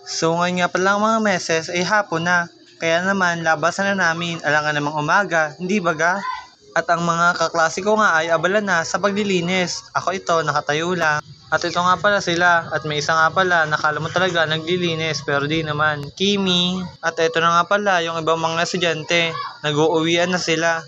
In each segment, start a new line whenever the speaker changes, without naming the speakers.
So ngayon nga pala mga meses ay hapon na. Kaya naman labasan na namin alangan namang umaga, hindi baga? At ang mga kaklase ko nga ay abala na sa paglilinis. Ako ito nakatayo lang. At ito nga pala sila. At may isa nga pala nakala mo talaga naglilinis pero di naman. Kimi. At ito na nga pala yung ibang mga estudyante. Nag-uuwian na sila.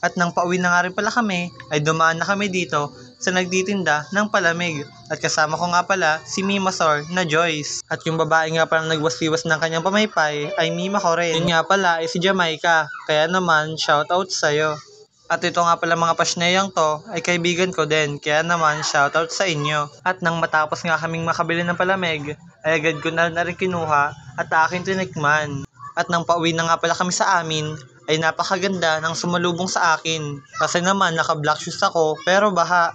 At nang pauwi na nga rin pala kami ay dumaan na kami dito sa nagtitinda ng palamig. At kasama ko nga pala si Mima Sor na Joyce. At yung babae nga pala nagwasliwas ng kanyang pamaypay ay Mima ko rin. Yun nga pala ay si Jamaica. Kaya naman shoutout sa'yo. At ito nga pala mga pasneyang to ay kaibigan ko din. Kaya naman shoutout sa inyo. At nang matapos nga kaming makabili ng palamig ay agad ko na rin kinuha at aking tinikman. At nang pauwi na nga pala kami sa amin ay napakaganda ng sumalubong sa akin. Kasi naman naka-black shoes ako pero baha.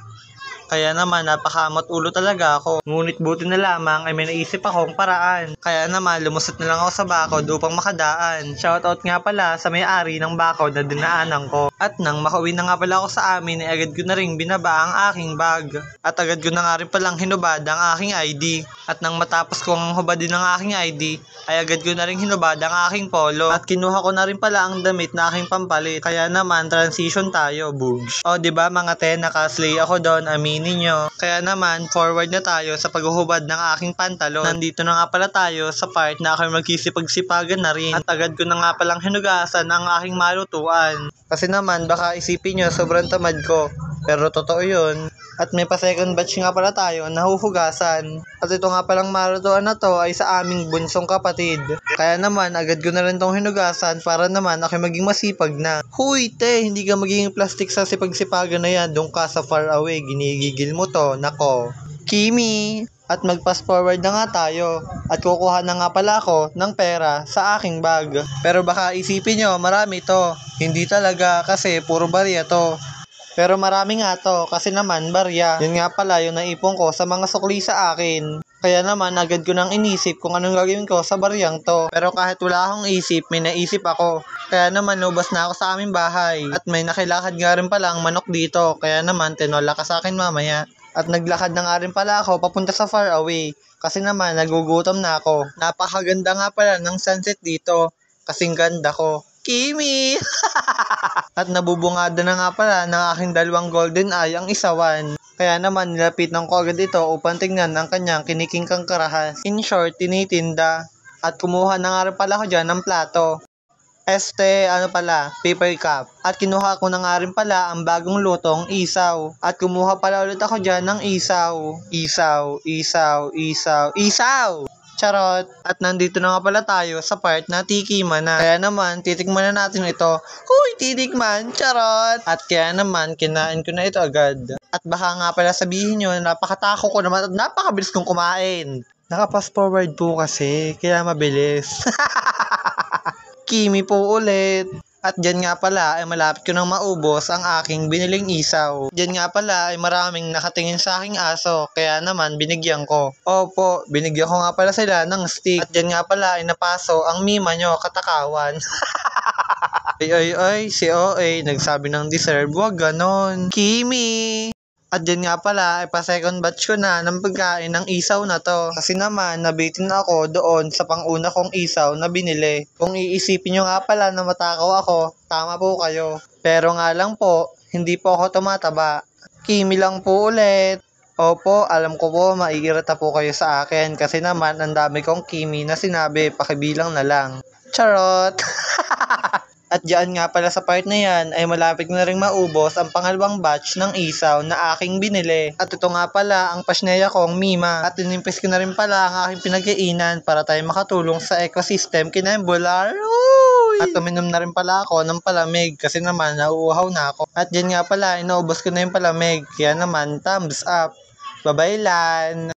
Kaya naman napakamot ulo talaga ako. Ngunit buti na lamang ay may naisip akong paraan. Kaya naman lumusot na lang ako sa bakod upang makadaan. Shoutout nga pala sa may-ari ng bakod na dinaanan ko. At nang makauwi na nga pala ako sa amin ay agad ko na rin binaba ang aking bag. At agad ko na nga rin palang hinubad ang aking ID. At nang matapos kong hubadin ang aking ID ay agad ko na rin hinubad ang aking polo. At kinuha ko na rin pala ang damit na aking pampalit. Kaya naman transition tayo, bugs. O diba mga te, nakaslay ako doon, aminin nyo. Kaya naman forward na tayo sa paghuhubad ng aking pantalon. Nandito na nga pala tayo sa part na ako magkisipagsipagan na rin. At agad ko na nga palang hinugasan ang aking malutuan. Kasi naman baka isipin nyo sobrang tamad ko. Pero totoo yun. At may pa second batch nga pala tayo na huhugasan. At ito nga palang malutuan na to ay sa aming bunsong kapatid. Kaya naman agad ko na rin tong hinugasan para naman ako maging masipag na. Huy te, hindi ka magiging plastic sa sipag-sipagan na yan. Doon ka sa far away, ginigigil mo to. Nako. Kimi! At mag-fast forward na nga tayo. At kukuha na nga pala ako ng pera sa aking bag. Pero baka isipin nyo, marami to. Hindi talaga kasi puro barya to. Pero marami nga to kasi naman barya. Yun nga pala yung naipon ko sa mga sukli sa akin. Kaya naman agad ko nang inisip kung anong gagawin ko sa baryang to. Pero kahit wala akong isip, may naisip ako. Kaya naman lubas na ako sa aming bahay. At may nakilakad nga rin pala ang manok dito. Kaya naman tinola ka sa akin mamaya. At naglakad na nga rin pala ako papunta sa far away. Kasi naman nagugutom na ako. Napakaganda nga pala ng sunset dito. Kasing ganda ko. Kimi! At nabubungada na nga pala ng aking dalawang golden eye ang isawan. Kaya naman nilapitan ko agad ito upang tingnan ang kanyang kinikingkang karahas. In short, tinitinda. At kumuha na nga rin pala ako dyan ng plato. Paper cup. At kinuha ko na nga rin pala ang bagong lutong isaw. At kumuha pala ulit ako dyan ng isaw. Isaw! Charot! At nandito na nga pala tayo sa part na tikiman na. Kaya naman, titikman na natin ito. Huy! Titikman! Charot! At kaya naman, kinain ko na ito agad. At baka nga pala sabihin nyo, napakatako ko naman at napakabilis kong kumain. Naka-fast forward po kasi, kaya mabilis. Kimi po ulit. At dyan nga pala ay malapit ko nang maubos ang aking biniling isaw. Dyan nga pala ay maraming nakatingin sa aking aso, kaya naman binigyan ko. Opo, binigyan ko nga pala sila ng stick. At dyan nga pala ay napaso ang mima nyo katakawan. ay, si OA nagsabi ng deserve, wag ganon. Kimi! At dyan nga pala, ay pa-second batch ko na ng pagkain ng isaw na to. Kasi naman, nabitin ako doon sa pang-una kong isaw na binili. Kung iisipin nyo nga pala na matakaw ako, tama po kayo. Pero nga lang po, hindi po ako tumataba. Kimi lang po ulit. Opo, alam ko po, maiirita po kayo sa akin. Kasi naman, ang dami kong kimi na sinabi, pakibilang na lang. Charot! At diyan nga pala sa part na yan ay malapit na rin maubos ang pangalawang batch ng isaw na aking binili. At ito nga pala ang pasneya kong Mima. At inimpis ko na rin pala ang aking pinag-iinan para tayo makatulong sa ecosystem kinembular. At uminom na rin pala ako ng palamig kasi naman nauuhaw na ako. At diyan nga pala inaubos ko na yung palamig kaya naman thumbs up. Bye-bye lan!